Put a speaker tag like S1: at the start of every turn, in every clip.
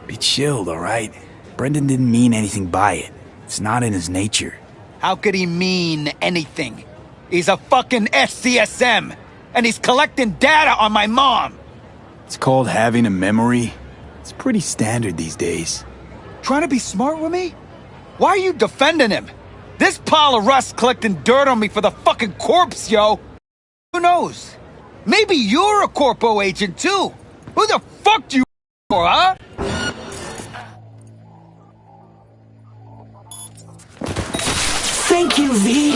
S1: Be chilled, alright? Brendan didn't mean anything by it. It's not in his nature.
S2: How could he mean anything? He's a fucking SCSM, and he's collecting data on my mom!
S1: It's called having a memory. It's pretty standard these days.
S2: Trying to be smart with me? Why are you defending him? This pile of rust collecting dirt on me for the fucking corpse, yo! Who knows? Maybe you're a corpo agent, too! Who the fuck do you for, huh?
S3: Thank you, V.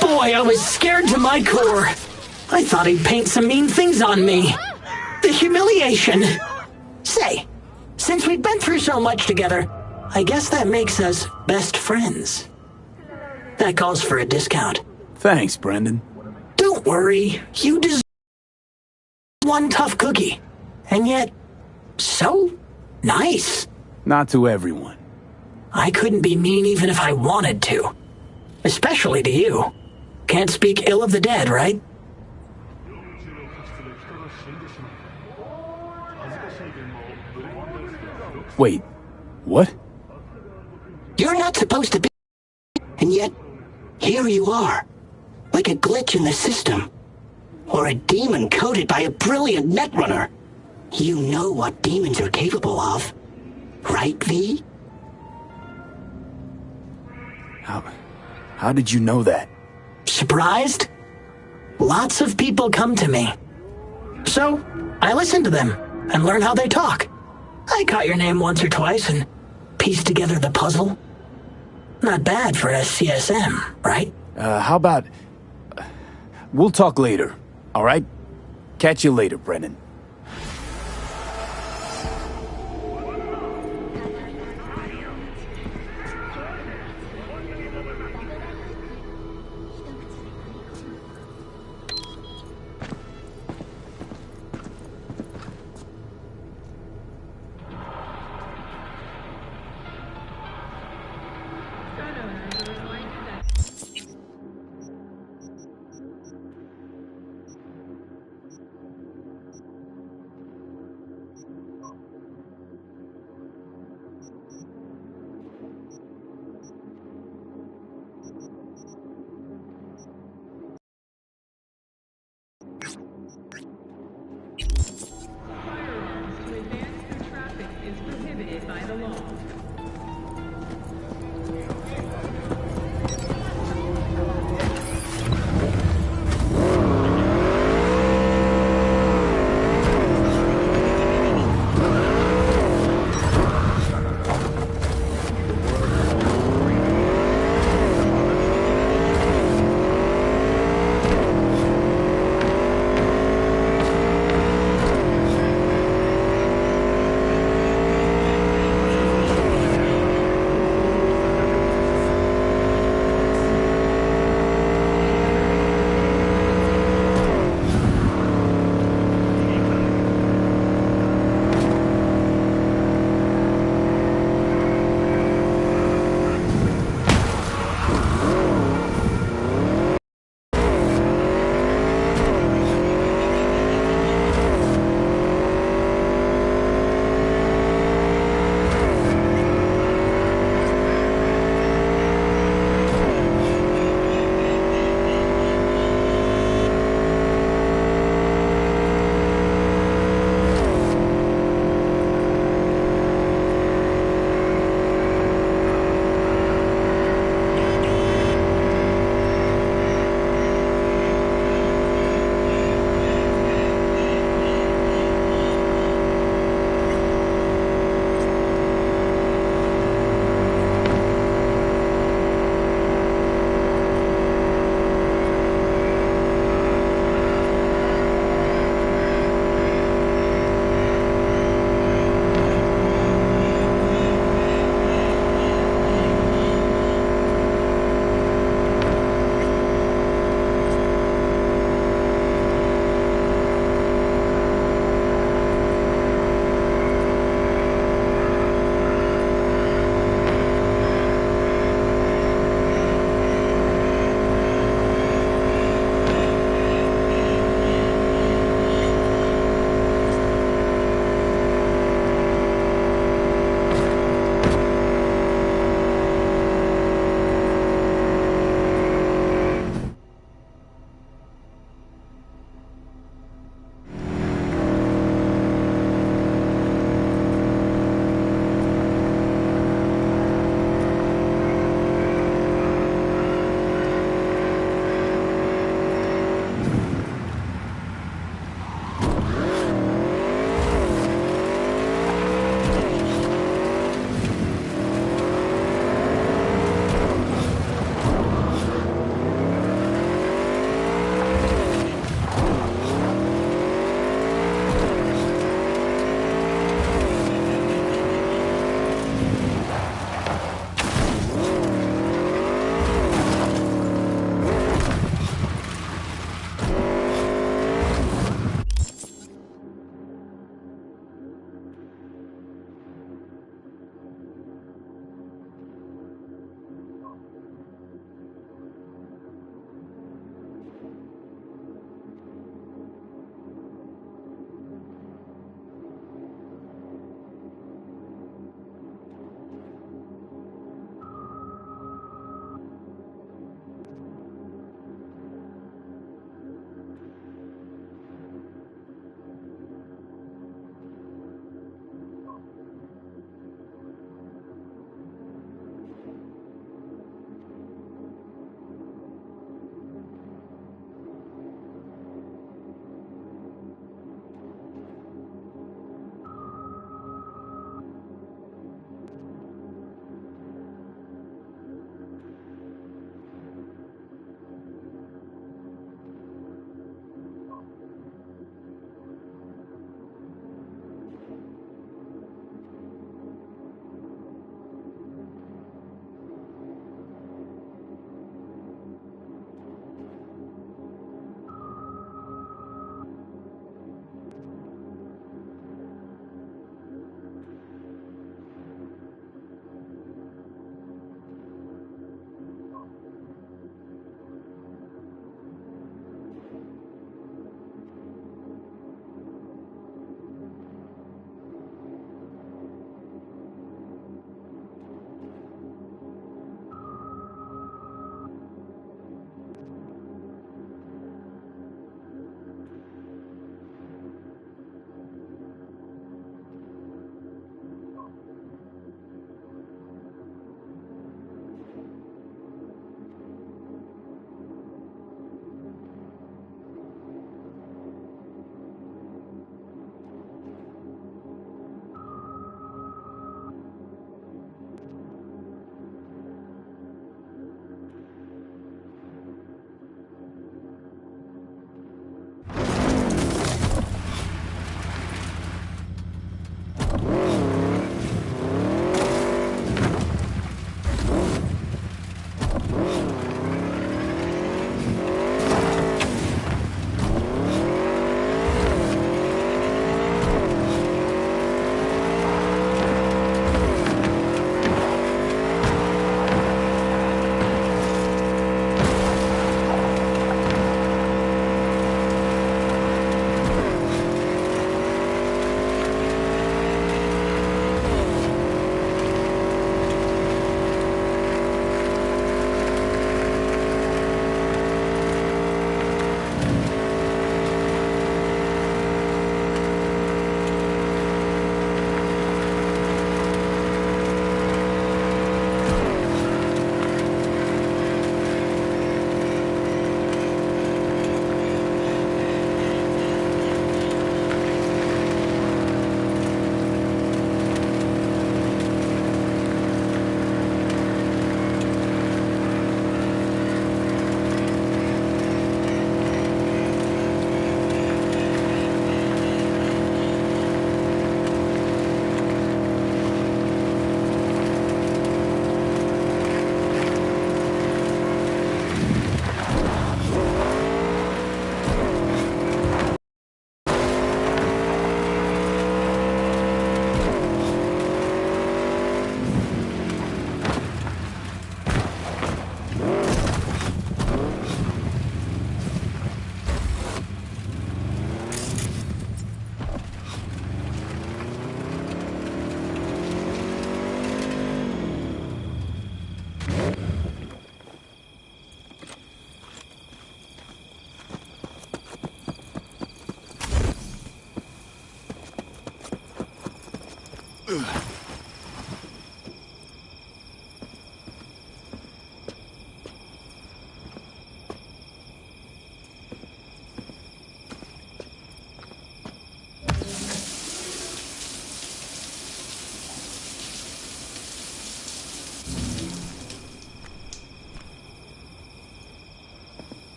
S3: Boy, I was scared to my core. I thought he'd paint some mean things on me. The humiliation. Say, since we've been through so much together, I guess that makes us best friends. That calls for a discount.
S1: Thanks, Brendan.
S3: Don't worry, you deserve one tough cookie. And yet, so nice.
S1: Not to everyone.
S3: I couldn't be mean even if I wanted to. Especially to you. Can't speak ill of the dead, right?
S1: Wait, what?
S3: You're not supposed to be, and yet, here you are. Like a glitch in the system. Or a demon coded by a brilliant netrunner. You know what demons are capable of. Right, V?
S1: How did you know that?
S3: Surprised? Lots of people come to me. So, I listen to them and learn how they talk. I caught your name once or twice and pieced together the puzzle. Not bad for a CSM, right?
S1: How about... we'll talk later, alright? Catch you later, Brennan.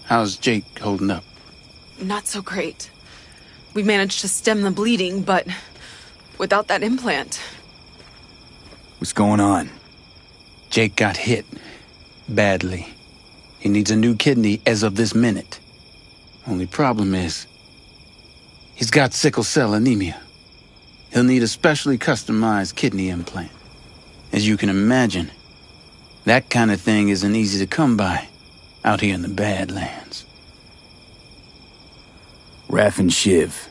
S1: How's Jake holding up?
S4: Not so great. We managed to stem the bleeding, but without that implant.
S1: What's going on?
S5: Jake got hit. Badly. He needs a new kidney as of this minute. Only problem is, he's got sickle cell anemia. He'll need a specially customized kidney implant. As you can imagine, that kind of thing isn't easy to come by out here in the Badlands.
S1: Raph and Shiv,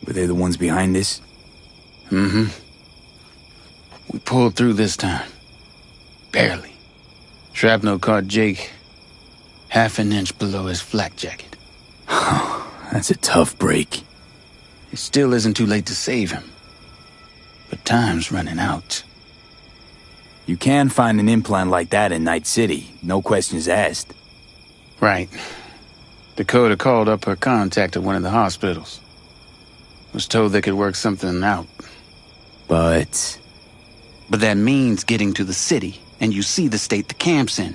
S1: were they the ones behind this?
S5: Mm-hmm. We pulled through this time. Barely. Shrapnel caught Jake half an inch below his flak jacket.
S1: That's a tough break.
S5: It still isn't too late to save him. But time's running out.
S1: You can find an implant like that in Night City, no questions asked.
S5: Right. Dakota called up her contact at one of the hospitals. Was told they could work something out.
S1: But
S5: that means getting to the city, and you see the state the camp's in.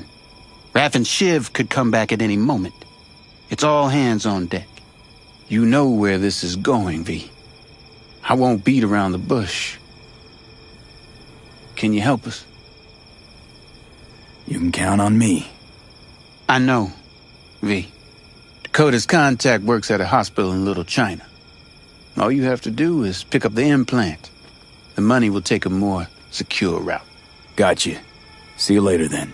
S5: Raph and Shiv could come back at any moment. It's all hands on deck. You know where this is going, V. I won't beat around the bush. Can you help us?
S1: You can count on me.
S5: I know, V. Dakota's contact works at a hospital in Little China. All you have to do is pick up the implant. The money will take a more secure route.
S1: Gotcha. See you later then.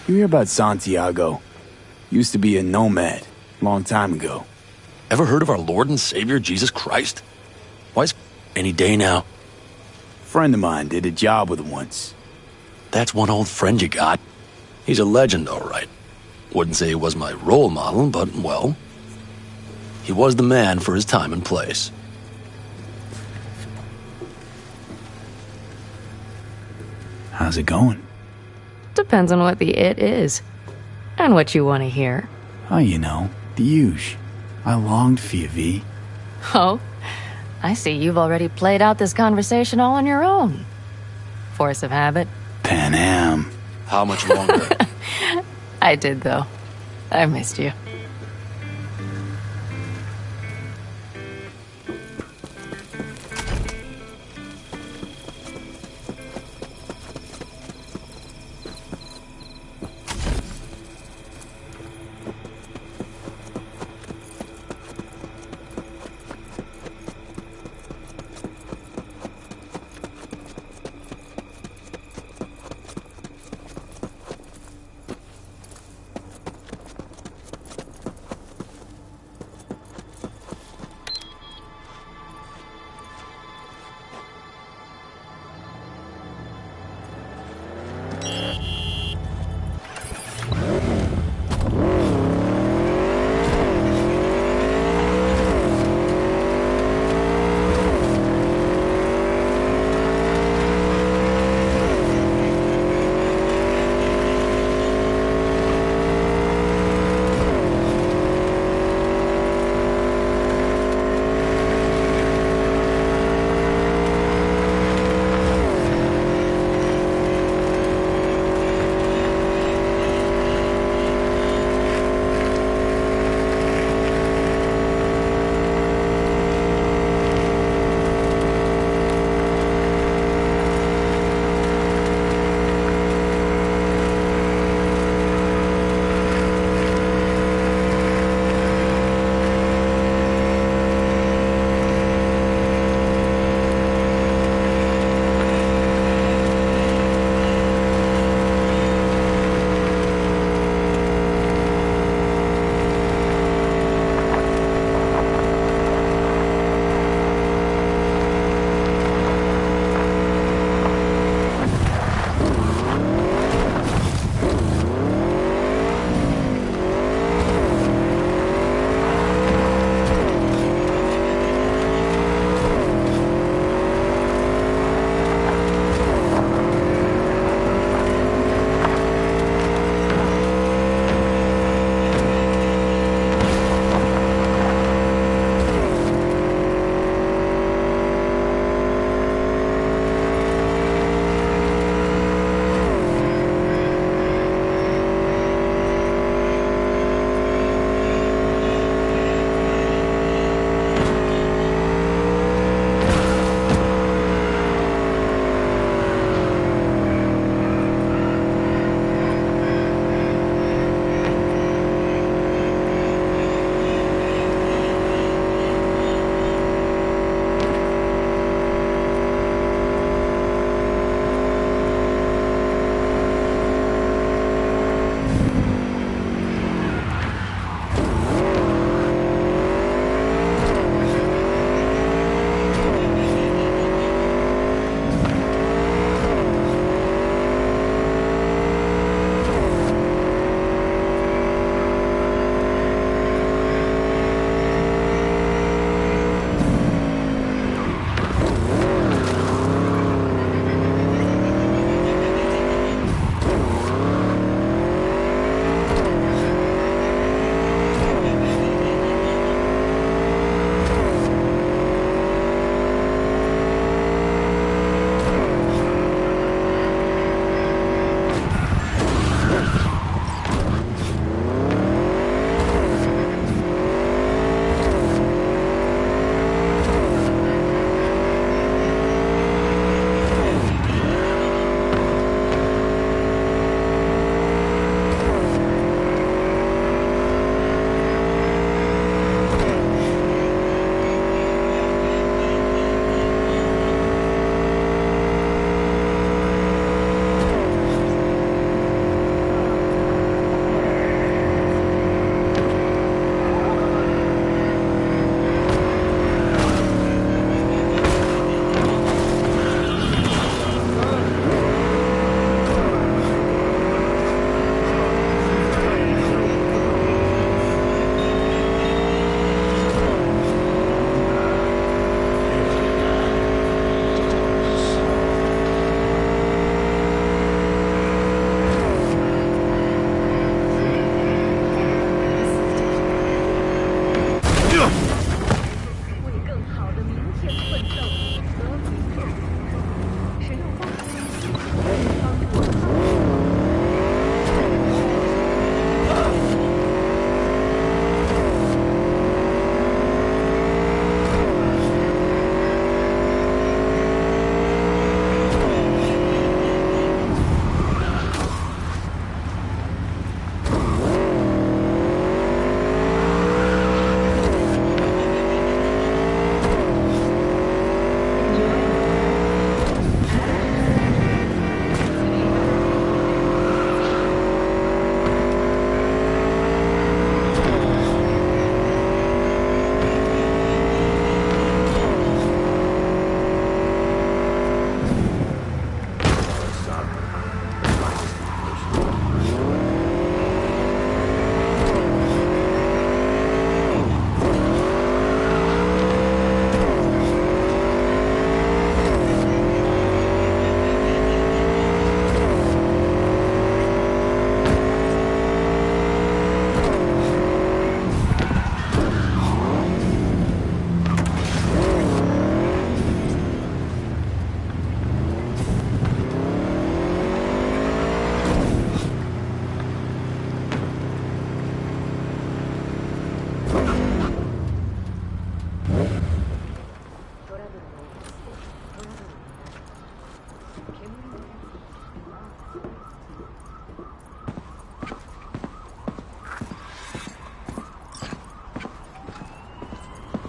S1: You hear about Santiago? Used to be a nomad, long time ago.
S6: Ever heard of our Lord and Savior, Jesus Christ? Why is any day now?
S1: Friend of mine did a job with him once.
S6: That's one old friend you got. He's a legend, all right. Wouldn't say he was my role model, but, well, he was the man for his time and place.
S1: How's it going?
S7: Depends on what the it is. And what you want to hear.
S1: Oh, you know, the huge. I longed for you, V.
S7: Oh, I see you've already played out this conversation all on your own. Force of habit.
S1: Pan Am.
S6: How much longer?
S7: I did, though. I missed you.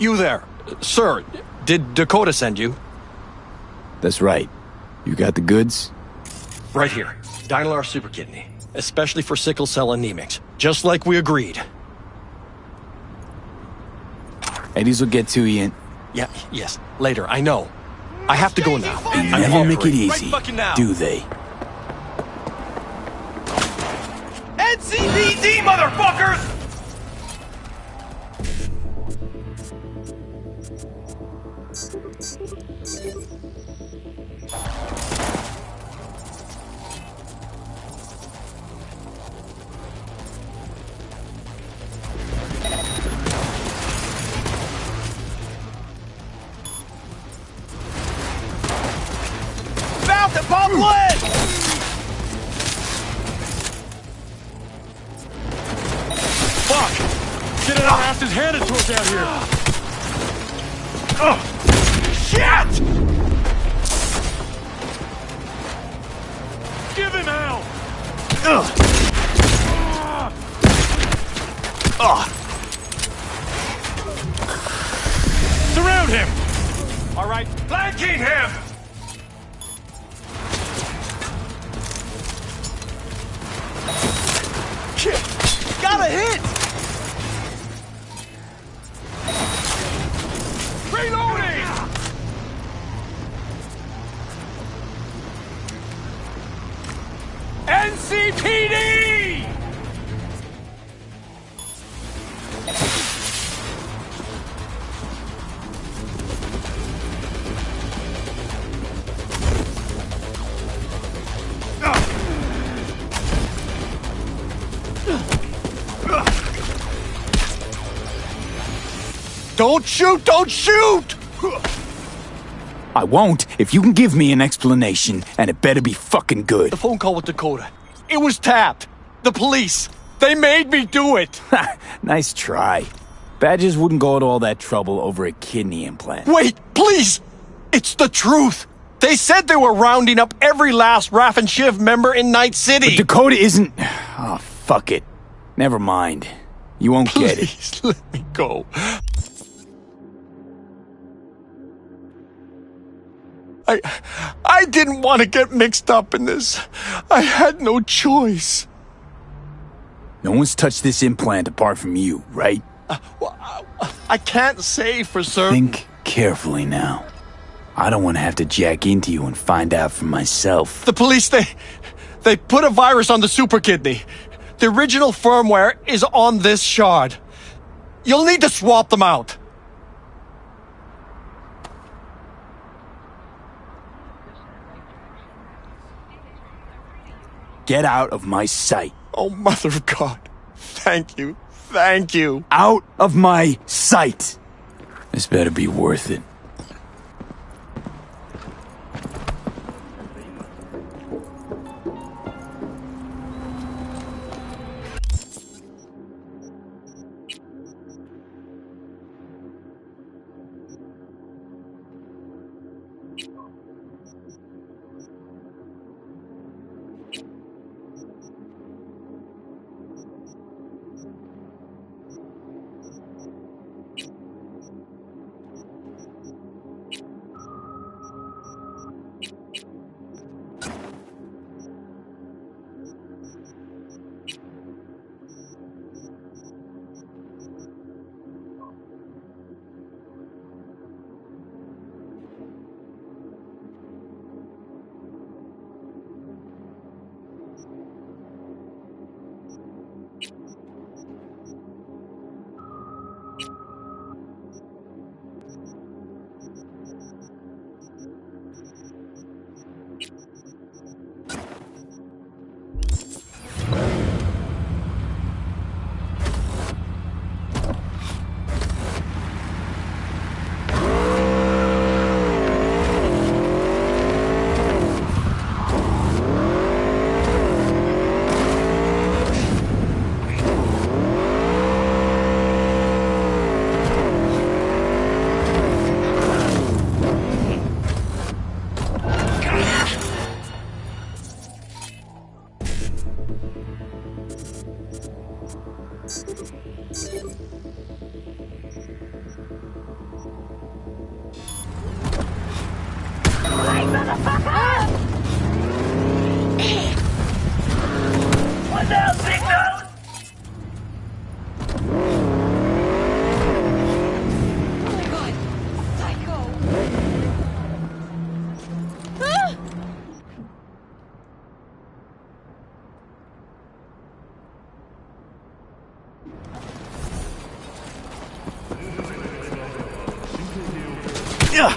S6: You there. Sir, did Dakota send you?
S1: That's right. You got the goods?
S6: Right here. Dynalar Super Kidney. Especially for sickle cell anemics. Just like we agreed.
S1: Eddie's will get to you in...
S6: Yes. Later, I know. I have to go now.
S1: They never make it easy, do they?
S2: NCPD, motherfuckers! Found the Bumblet!
S6: Fuck! Get our asses handed to us out here!
S2: Shit!
S6: Give him hell! Surround him!
S2: All right, flanking him! Shit! Got a hit! Reloading! NCPD! Don't shoot! Don't shoot!
S1: I won't if you can give me an explanation, and it better be fucking good.
S6: The phone call with Dakota. It was tapped. The police. They made me do it.
S1: Nice try. Badgers wouldn't go to all that trouble over a kidney implant.
S6: Wait, please! It's the truth! They said they were rounding up every last Raff and Shiv member in Night City!
S1: But Dakota isn't... Oh, fuck it. Never mind. You won't get it.
S6: Please let me go. I didn't want to get mixed up in this. I had no choice.
S1: No one's touched this implant apart from you, right?
S6: I can't say for certain.
S1: Think carefully now. I don't want to have to jack into you and find out for myself.
S6: The police, they put a virus on the super kidney. The original firmware is on this shard. You'll need to swap them out.
S1: Get out of my sight.
S6: Oh, Mother of God. Thank you. Thank you.
S1: Out of my sight! This better be worth it.
S3: What now, big nose? Oh my god, psycho!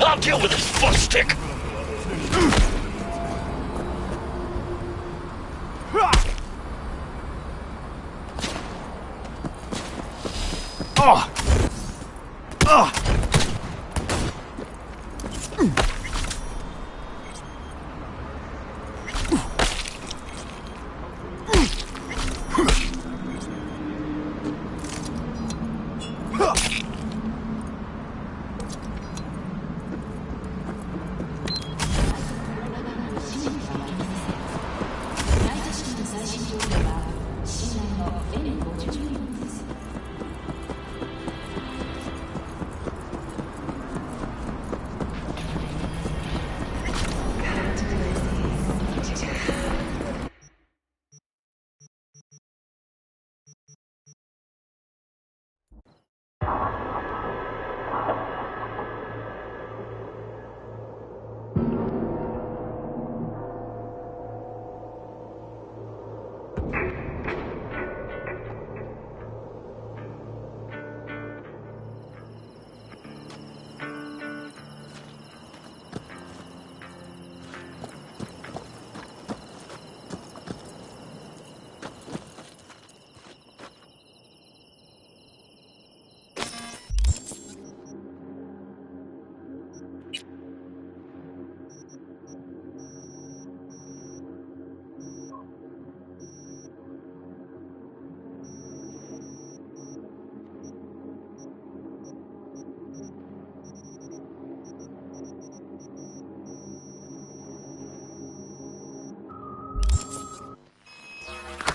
S3: I'll deal with this foot stick!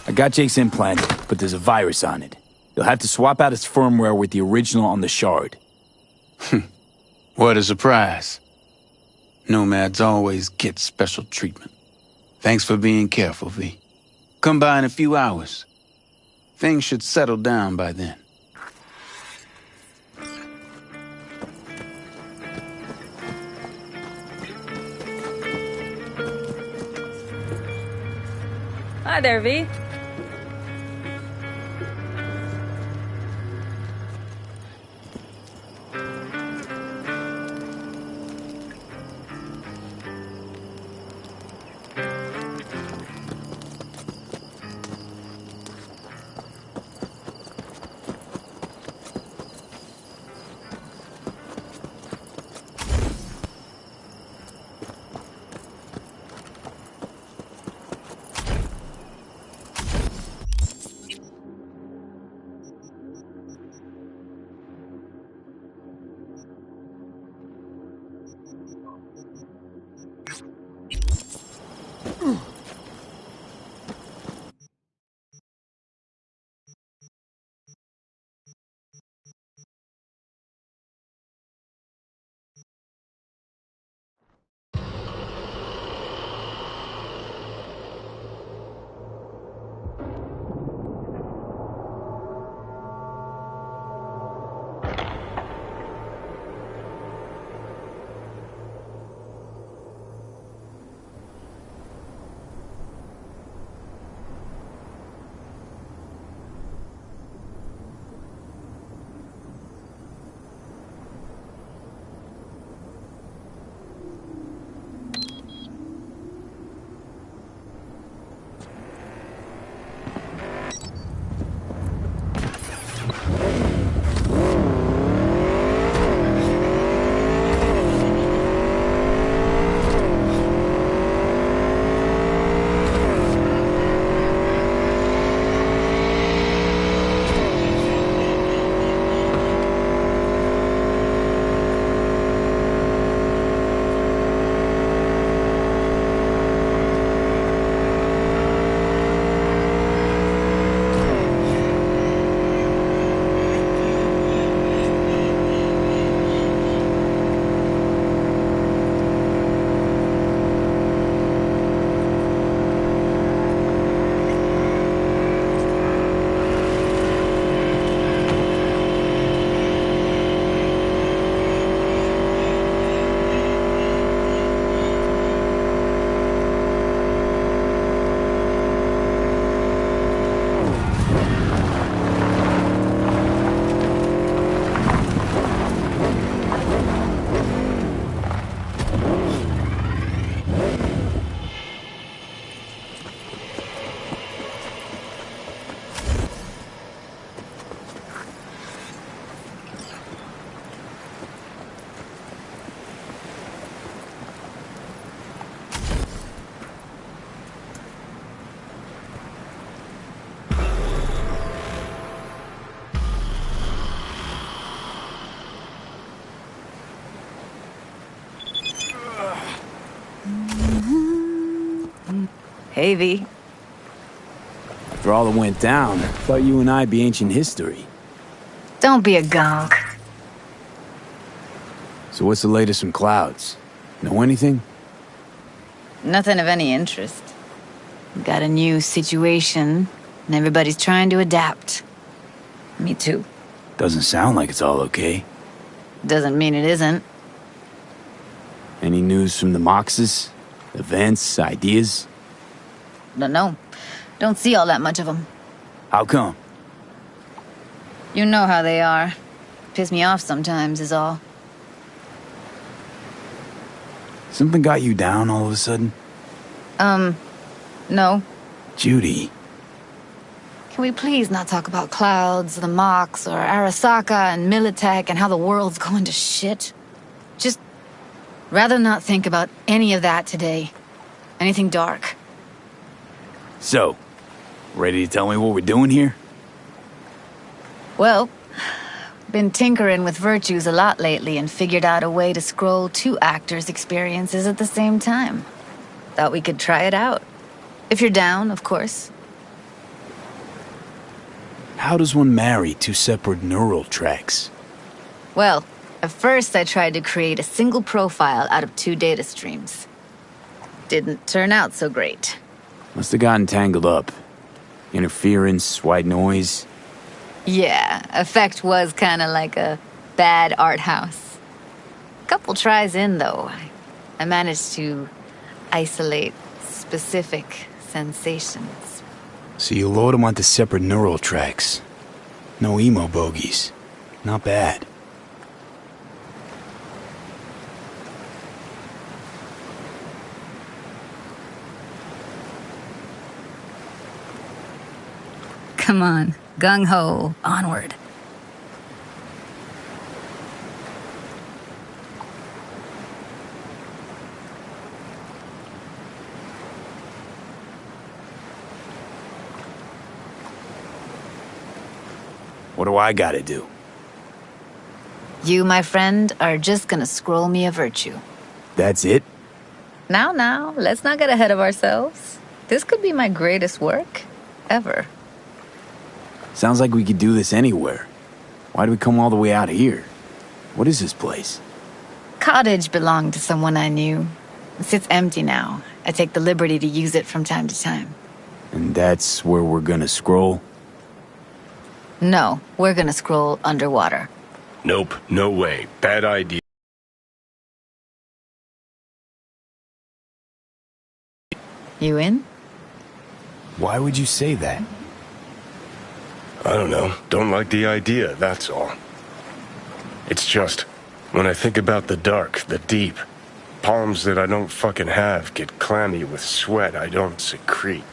S1: I got Jake's implant, but there's a virus on it. You'll have to swap out its firmware with the original on the shard.
S5: What a surprise. Nomads always get special treatment. Thanks for being careful, V. Come by in a few hours. Things should settle down by then.
S8: Hi there, V.
S9: Hey, V.
S1: After all that went down, I thought you and I'd be ancient history.
S9: Don't be a gonk.
S1: So what's the latest from Clouds? Know anything?
S9: Nothing of any interest. Got a new situation, and everybody's trying to adapt. Me too.
S1: Doesn't sound like it's all okay.
S9: Doesn't mean it isn't.
S1: Any news from the Moxes? Events, ideas?
S9: Don't know. Don't see all that much of them.
S1: How come?
S9: You know how they are. Piss me off sometimes is all.
S1: Something got you down all of a sudden?
S9: No.
S1: Judy.
S9: Can we please not talk about Clouds, the Mox, or Arasaka and Militech and how the world's going to shit? Just rather not think about any of that today. Anything dark.
S1: So, ready to tell me what we're doing here?
S9: Well, been tinkering with virtues a lot lately and figured out a way to scroll 2 actors' experiences at the same time. Thought we could try it out. If you're down, of course.
S1: How does one marry 2 separate neural tracks?
S9: Well, at first I tried to create a single profile out of 2 data streams. Didn't turn out so great.
S1: Must have gotten tangled up. Interference, white noise.
S9: Yeah, effect was kinda like a bad art house. Couple tries in, though, I managed to isolate specific sensations.
S1: So you load them onto separate neural tracks. No emo bogies. Not bad.
S9: Come on, gung-ho, onward.
S1: What do I gotta do?
S9: You, my friend, are just gonna scroll me a virtue.
S1: That's it?
S9: Now, let's not get ahead of ourselves. This could be my greatest work ever.
S1: Sounds like we could do this anywhere. Why do we come all the way out here? What is this place?
S9: Cottage belonged to someone I knew. It sits empty now. I take the liberty to use it from time to time.
S1: And that's where we're gonna scroll?
S9: No, we're gonna scroll underwater.
S10: Nope, no way. Bad idea.
S9: You in?
S1: Why would you say that?
S10: I don't know. Don't like the idea, that's all. It's just, when I think about the dark, the deep, palms that I don't fucking have get clammy with sweat I don't secrete.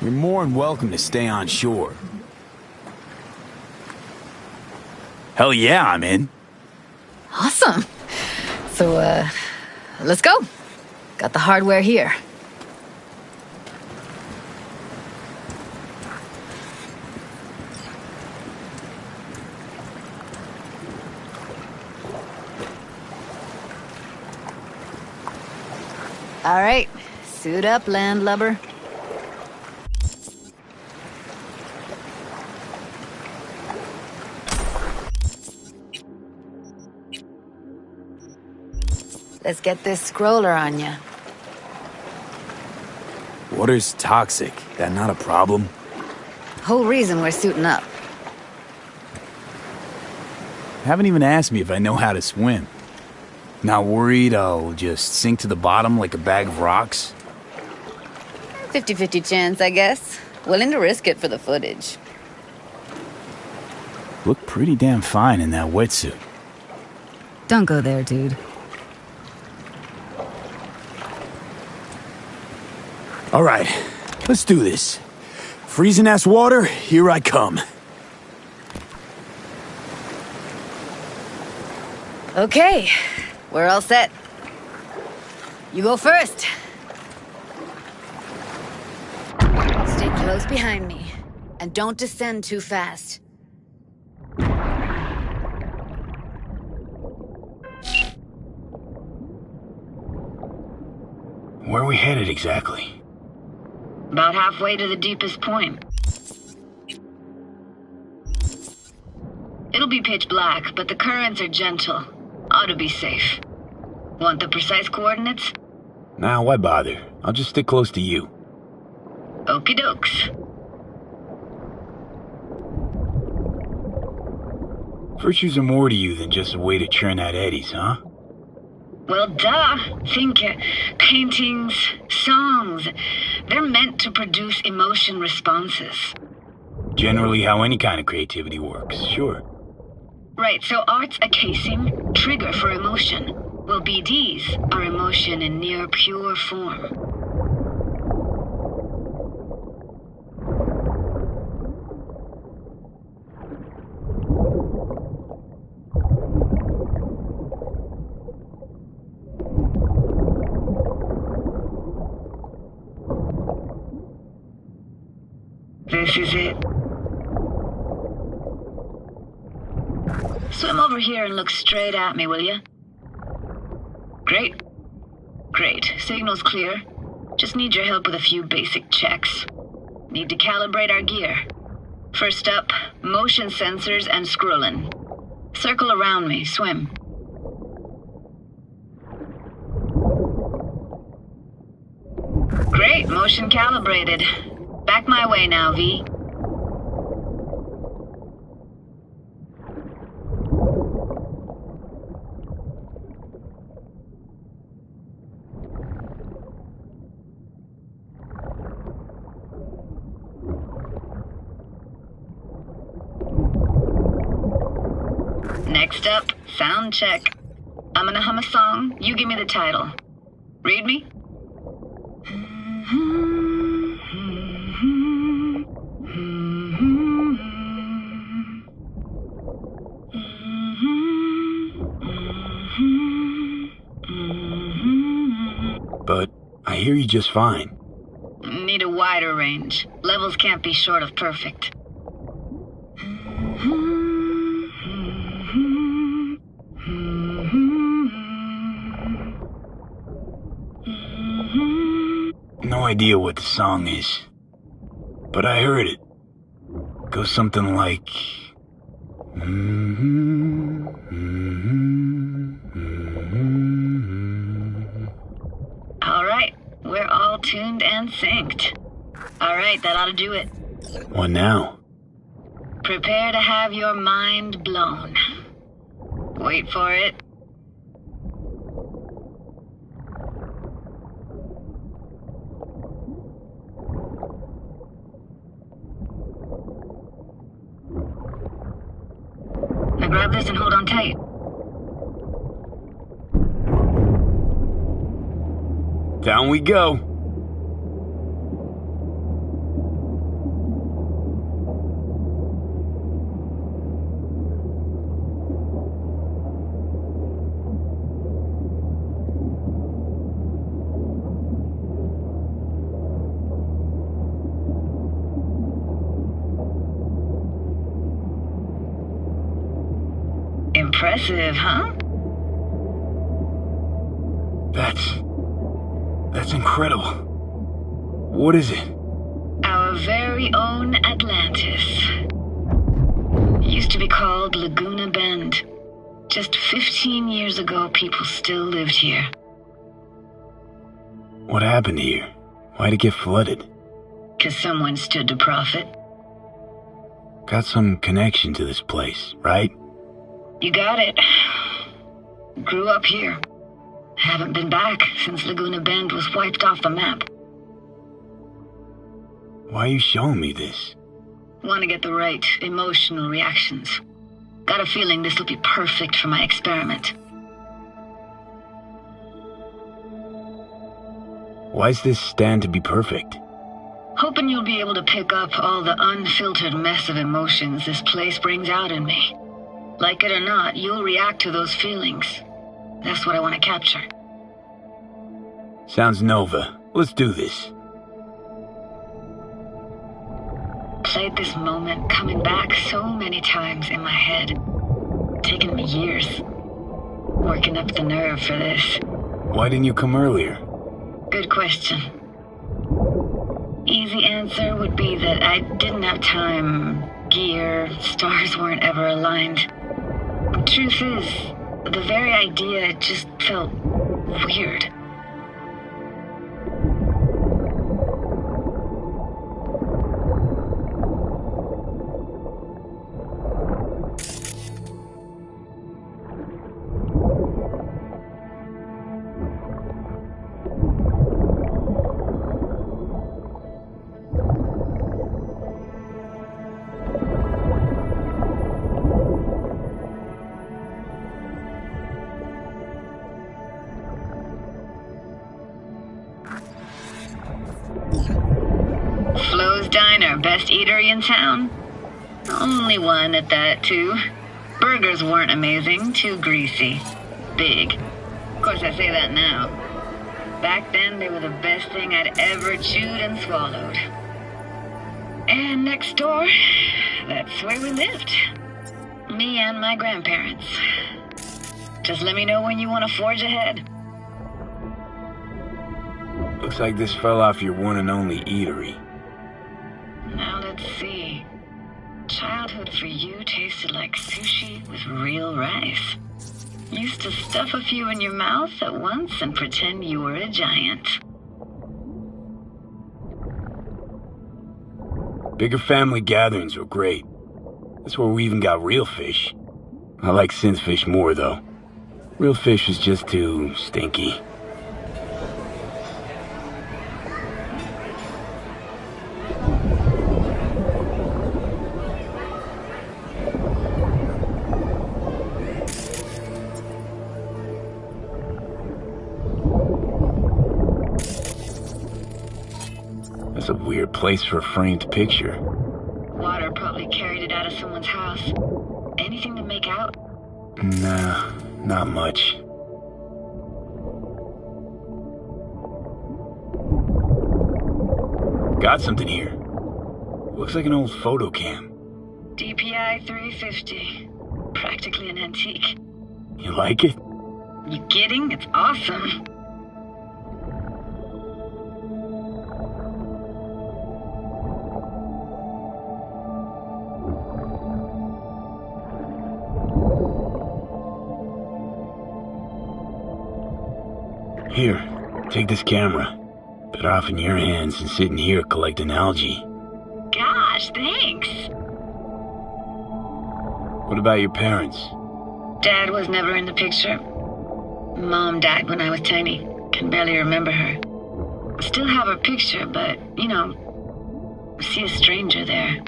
S1: You're more than welcome to stay on shore. Hell yeah, I'm in.
S9: Awesome. So, let's go. Got the hardware here. All right, suit up, landlubber. Let's get this scroller on ya.
S1: Water's toxic. That not a problem?
S9: Whole reason we're suiting up.
S1: Haven't even asked me if I know how to swim. Not worried I'll just sink to the bottom like a bag of rocks?
S9: 50-50 chance, I guess. Willing to risk it for the footage.
S1: Look pretty damn fine in that wetsuit.
S9: Don't go there, dude.
S1: All right, let's do this. Freezing-ass water, here I come.
S9: Okay, we're all set. You go first. Stay close behind me, and don't descend too fast.
S1: Where are we headed exactly?
S11: About halfway to the deepest point. It'll be pitch black, but the currents are gentle. Ought to be safe. Want the precise coordinates?
S1: Nah, why bother? I'll just stick close to you.
S11: Okie dokes.
S1: Virtues are more to you than just a way to churn out eddies, huh?
S11: Well, duh. Think paintings, songs. They're meant to produce emotion responses.
S1: Generally how any kind of creativity works, sure.
S11: Right, so art's a casing, trigger for emotion. Well, BDs are emotion in near pure form. This is it. Swim over here and look straight at me, will you? Great. Great. Signal's clear. Just need your help with a few basic checks. Need to calibrate our gear. First up, motion sensors and scrolling. Circle around me. Swim. Great. Motion calibrated. Back my way now, V. Next up, sound check. I'm gonna hum a song. You give me the title. Read me?
S1: But I hear you just fine.
S11: Need a wider range. Levels can't be short of perfect.
S1: No idea what the song is, but I heard it. Goes something like...
S11: All right, we're all tuned and synced. All right, that ought to do it.
S1: What now?
S11: Prepare to have your mind blown. Wait for it. Now grab this and hold on tight.
S1: Down we go.
S11: Impressive, huh?
S1: That's incredible. What is it?
S11: Our very own Atlantis. Used to be called Laguna Bend. Just 15 years ago, people still lived here.
S1: What happened here? Why'd it get flooded?
S11: 'Cause someone stood to profit.
S1: Got some connection to this place, right?
S11: You got it. Grew up here. Haven't been back since Laguna Bend was wiped off the map.
S1: Why are you showing me this?
S11: Want to get the right emotional reactions. Got a feeling this will be perfect for my experiment.
S1: Why's this stand to be perfect?
S11: Hoping you'll be able to pick up all the unfiltered mess of emotions this place brings out in me. Like it or not, you'll react to those feelings. That's what I want to capture.
S1: Sounds Nova. Let's do this.
S11: Played this moment coming back so many times in my head. Taken me years. Working up the nerve for this.
S1: Why didn't you come earlier?
S11: Good question. Easy answer would be that I didn't have time. Gear, stars weren't ever aligned. Truth is, the very idea just felt weird. Flo's Diner, best eatery in town? Only one at that, too. Burgers weren't amazing, too greasy. Big. Of course, I say that now. Back then, they were the best thing I'd ever chewed and swallowed. And next door, that's where we lived. Me and my grandparents. Just let me know when you want to forge ahead.
S1: Looks like this fell off your one and only eatery.
S11: Now let's see. Childhood for you tasted like sushi with real rice. Used to stuff a few in your mouth at once and pretend you were a giant.
S1: Bigger family gatherings were great. That's where we even got real fish. I like synth fish more, though. Real fish was just too stinky. That's a weird place for a framed picture.
S11: Water probably carried it out of someone's house. Anything to make out?
S1: Nah, not much. Got something here. Looks like an old photo cam.
S11: DPI 350. Practically an antique.
S1: You like it?
S11: You kidding? It's awesome.
S1: Here, take this camera. Better off in your hands than sitting here collecting algae.
S11: Gosh, thanks.
S1: What about your parents?
S11: Dad was never in the picture. Mom died when I was tiny. Can barely remember her. Still have her picture, but, you know, see a stranger there.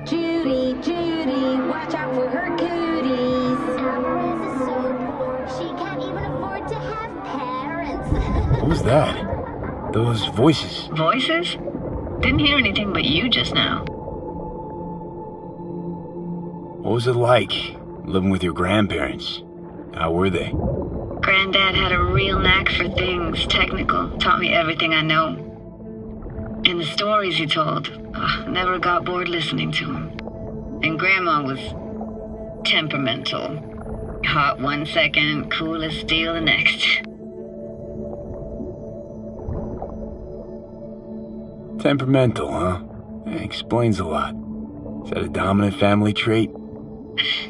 S12: Judy, Judy, watch out for her cooties. Alvarez is so poor, she can't even afford to have parents.
S1: What was that? Those voices.
S11: Voices? Didn't hear anything but you just now.
S1: What was it like, living with your grandparents? How were they?
S11: Granddad had a real knack for things technical, taught me everything I know. And the stories he told, never got bored listening to him. And Grandma was temperamental. Hot one second, cool as steel the next.
S1: Temperamental, huh? Explains a lot. Is that a dominant family trait?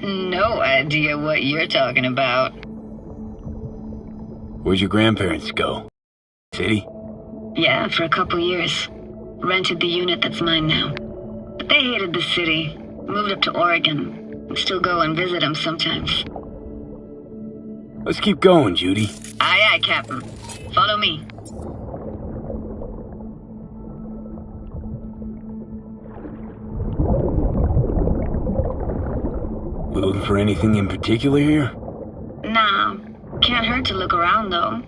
S11: No idea what you're talking about.
S1: Where'd your grandparents go? City?
S11: Yeah, for a couple years. Rented the unit that's mine now. But they hated the city. Moved up to Oregon. Still go and visit them sometimes.
S1: Let's keep going, Judy.
S11: Aye, aye, Captain. Follow me.
S1: We looking for anything in particular here?
S11: Nah. Can't hurt to look around, though.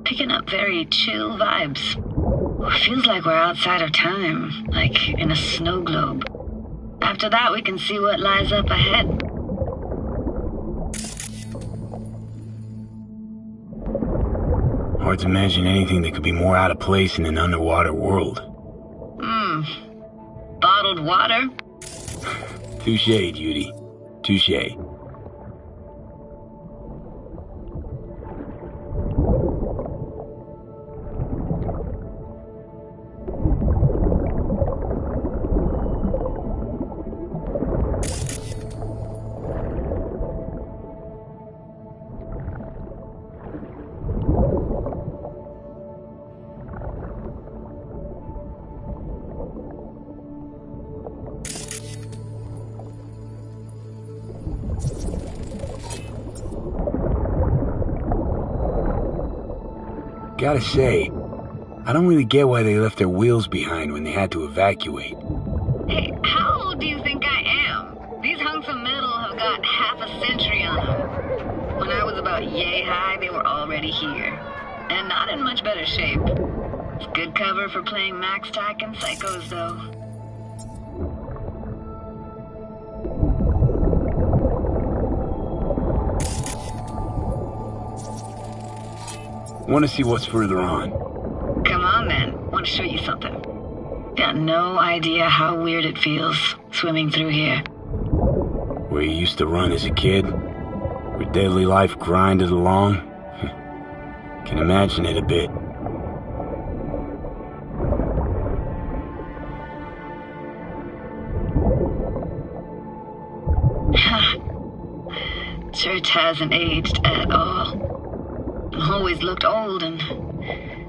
S11: Picking up very chill vibes. Feels like we're outside of time, like in a snow globe. After that, we can see what lies up ahead.
S1: Hard to imagine anything that could be more out of place in an underwater world.
S11: Bottled water?
S1: Touché, Judy. Touché. Gotta say, I don't really get why they left their wheels behind when they had to evacuate.
S11: Hey, how old do you think I am? These hunks of metal have got half a century on them. When I was about yay high, they were already here. And not in much better shape. It's good cover for playing Max Tack and Psychos, though.
S1: Want to see what's further on?
S11: Come on, then. Want to show you something. Got no idea how weird it feels, swimming through here.
S1: Where you used to run as a kid? Where daily life grinded along? Can imagine it a bit.
S11: Church hasn't aged at all. Always looked old and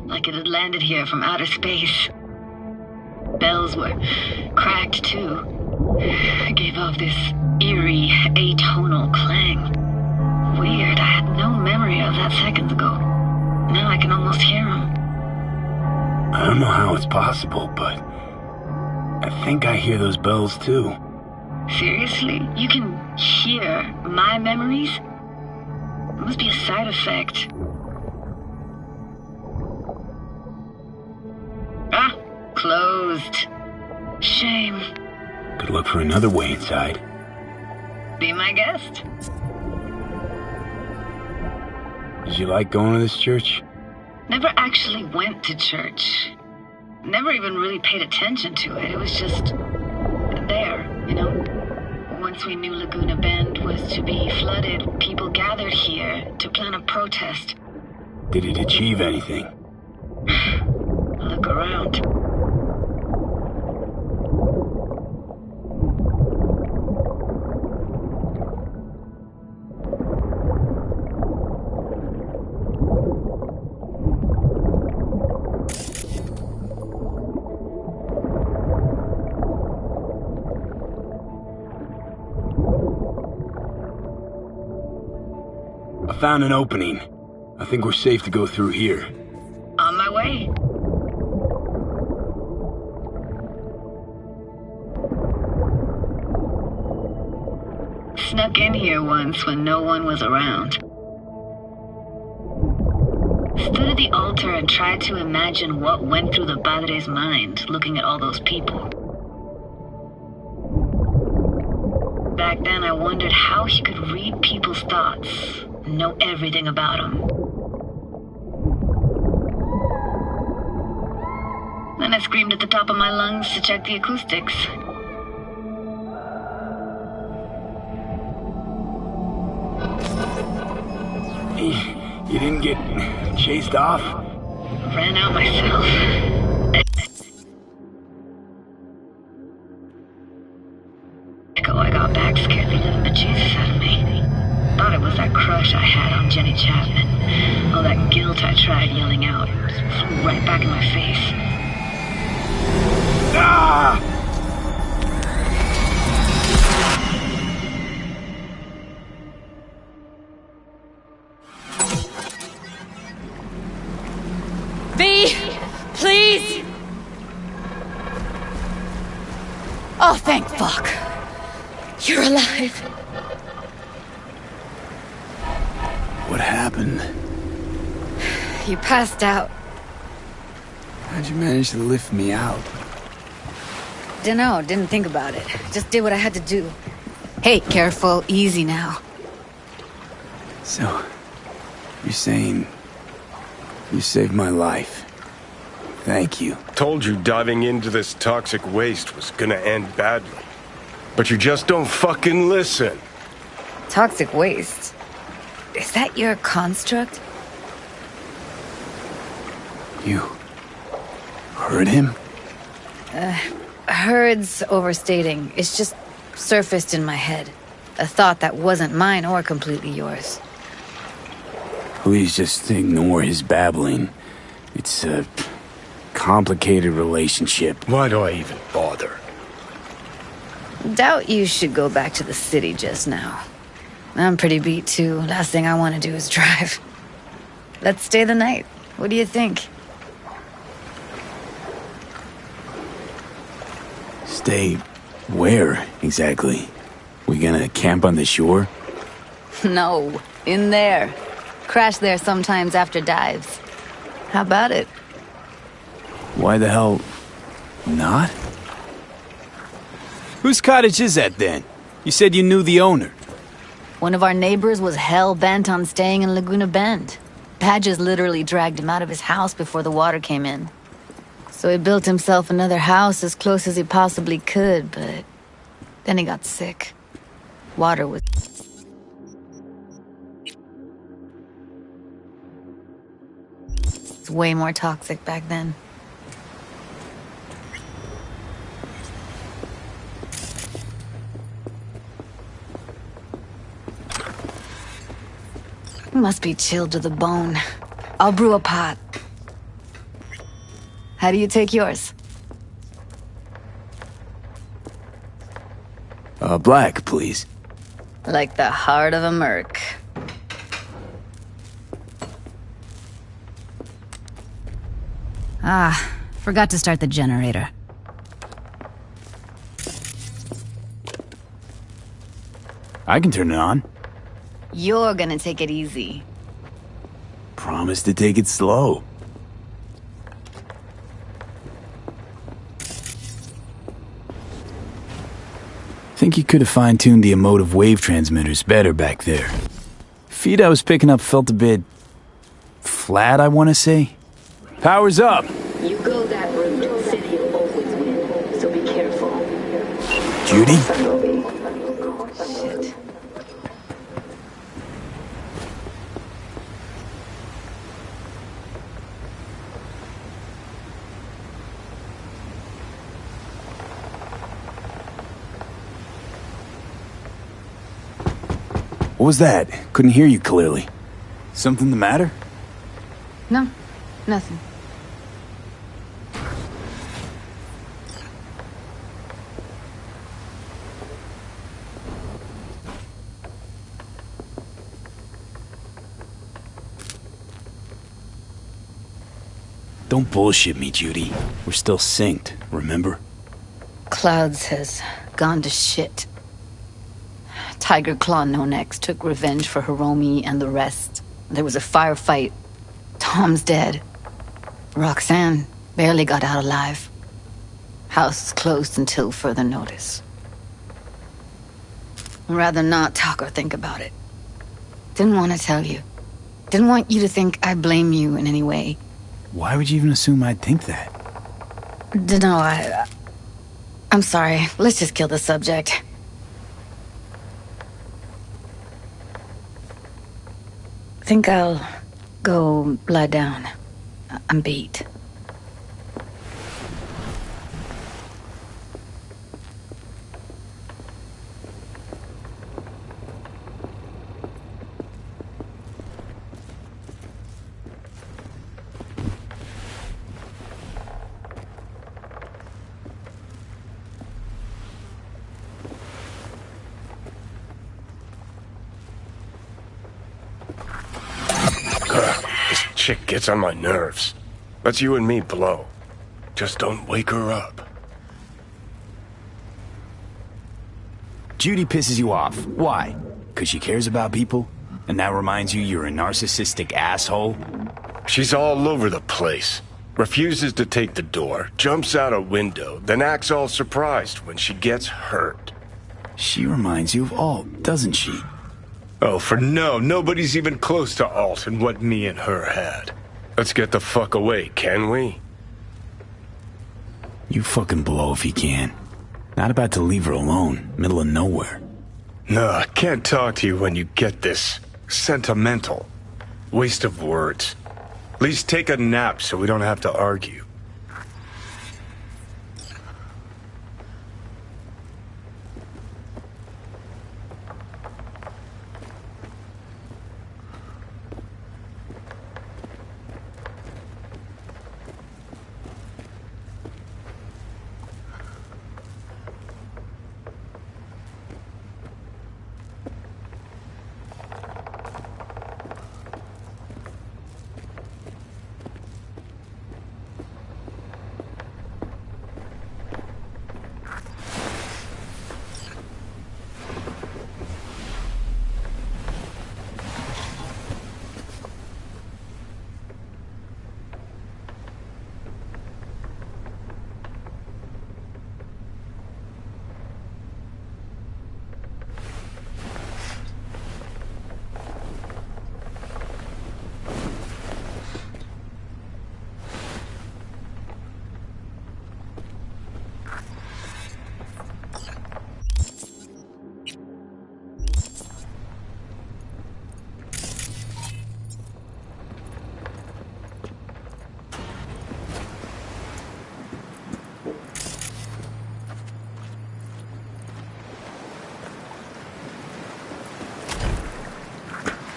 S11: like it had landed here from outer space. Bells were cracked too. It gave off this eerie, atonal clang. Weird, I had no memory of that seconds ago. Now I can almost hear them.
S1: I don't know how it's possible, but I think I hear those bells too.
S11: Seriously? You can hear my memories? It must be a side effect. Ah, closed. Shame.
S1: Could look for another way inside.
S11: Be my guest.
S1: Did you like going to this church?
S11: Never actually went to church. Never even really paid attention to it. It was just there, you know? Once we knew Laguna Bend was to be flooded, people gathered here to plan a protest.
S1: Did it achieve anything?
S11: Look around.
S1: I found an opening. I think we're safe to go through here.
S11: On my way. Snuck in here once when no one was around. Stood at the altar and tried to imagine what went through the Padre's mind looking at all those people. Back then I wondered how he could read people's thoughts, know everything about them. Then I screamed at the top of my lungs to check the acoustics.
S1: You didn't get chased off?
S11: Ran out myself. I got back, scared the living bejesus out of me. Thought it was that crush I had on Jenny Chapman. All that guilt I tried yelling out. Just flew right back in my face.
S1: Ah!
S9: V, please! Oh, thank fuck. You're alive.
S1: What happened?
S9: You passed out.
S1: How'd you manage to lift me out?
S9: Dunno, didn't think about it. Just did what I had to do. Hey, careful, easy now.
S1: So, you're saying you saved my life. Thank you.
S10: Told you diving into this toxic waste was gonna end badly. But you just don't fucking listen.
S9: Toxic waste? Is that your construct?
S1: You heard him?
S9: Heard's overstating. It's just surfaced in my head. A thought that wasn't mine or completely yours.
S1: Please just ignore his babbling. It's a complicated relationship.
S10: Why do I even bother?
S9: Doubt you should go back to the city just now. I'm pretty beat too. Last thing I want to do is drive. Let's stay the night. What do you think?
S1: Stay where, exactly? We gonna camp on the shore?
S9: No, in there. Crash there sometimes after dives. How about it?
S1: Why the hell not? Whose cottage is that then? You said you knew the owner.
S9: One of our neighbors was hell-bent on staying in Laguna Bend. Badges literally dragged him out of his house before the water came in. So he built himself another house as close as he possibly could, but then he got sick. Water was... It's way more toxic back then. You must be chilled to the bone. I'll brew a pot. How do you take yours?
S1: Black, please.
S9: Like the heart of a merc.
S13: Ah, forgot to start the generator.
S1: I can turn it on.
S9: You're gonna take it easy.
S1: Promise to take it slow. Think you could have fine-tuned the emotive wave transmitters better back there. Feed I was picking up felt a bit... flat, I want to say. Power's up!
S3: You go that route, City will always win, so be careful.
S1: Judy?
S9: Shit.
S1: What was that? Couldn't hear you clearly. Something the matter?
S9: No, nothing.
S1: Don't bullshit me, Judy. We're still synced, remember?
S9: Clouds has gone to shit. Tiger Claw No Next took revenge for Hiromi and the rest. There was a firefight. Tom's dead. Roxanne barely got out alive. House is closed until further notice. I'd rather not talk or think about it. Didn't want to tell you. Didn't want you to think I blame you in any way.
S1: Why would you even assume I'd think that?
S9: Dunno, I'm sorry. Let's just kill the subject. Think I'll go lie down. I'm beat.
S10: This chick gets on my nerves. Let's you and me blow. Just don't wake her up.
S1: Judy pisses you off. Why? Because she cares about people? And that reminds you you're a narcissistic asshole?
S10: She's all over the place. Refuses to take the door, jumps out a window, then acts all surprised when she gets hurt.
S1: She reminds you of Alt, doesn't she?
S10: Oh, for no, nobody's even close to Alt and what me and her had. Let's get the fuck away, can we?
S1: You fucking blow if you can. Not about to leave her alone, middle of nowhere.
S10: No, I can't talk to you when you get this sentimental. Waste of words. At least take a nap so we don't have to argue.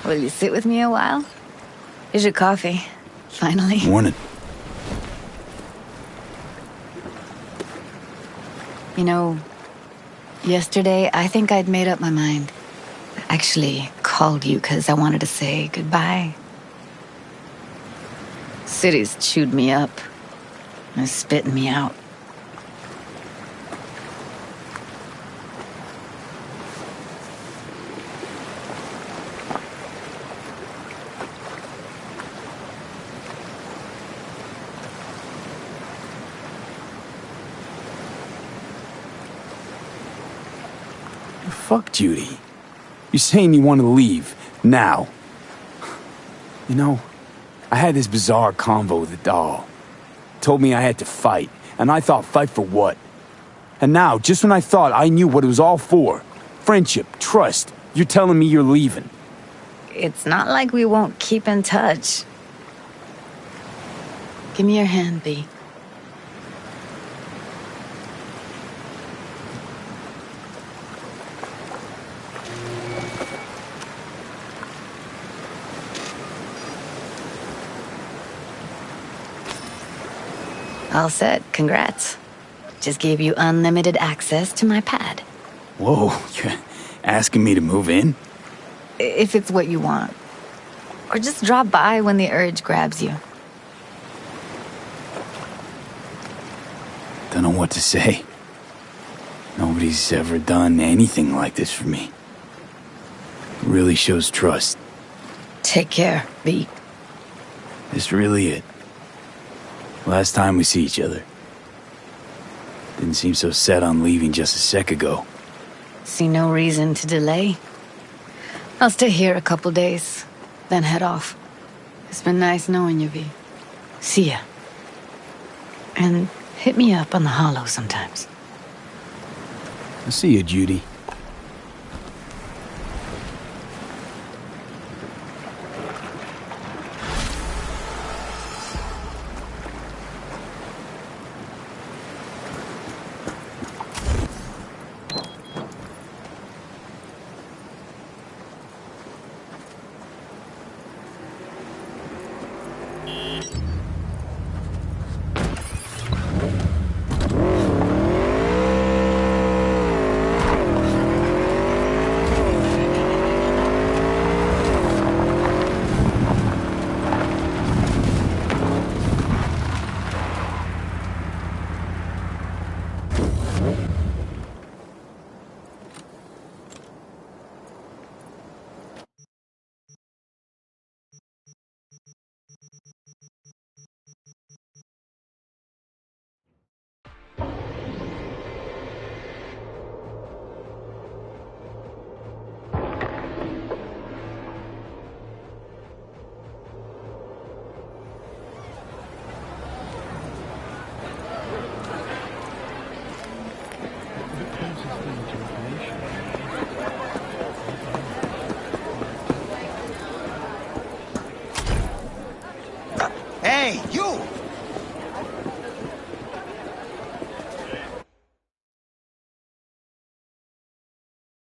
S9: Will you sit with me a while? Here's your coffee. Finally.
S1: Morning.
S9: You know, yesterday I think I'd made up my mind. I actually called you because I wanted to say goodbye. City's chewed me up. They're spitting me out.
S1: Fuck Judy. You're saying you want to leave, now. You know, I had this bizarre convo with the doll. Told me I had to fight, and I thought, fight for what? And now, just when I thought I knew what it was all for, friendship, trust, you're telling me you're leaving.
S9: It's not like we won't keep in touch. Give me your hand, V. All set. Congrats. Just gave you unlimited access to my pad.
S1: Whoa, you're asking me to move in?
S9: If it's what you want. Or just drop by when the urge grabs you.
S1: Don't know what to say. Nobody's ever done anything like this for me. It really shows trust.
S9: Take care, V.
S1: This really it. Last time we see each other. Didn't seem so set on leaving just a sec ago.
S9: See no reason to delay. I'll stay here a couple days, then head off. It's been nice knowing you, V. See ya. And hit me up on the holo sometimes.
S1: I'll see you, Judy.
S2: Hey, you!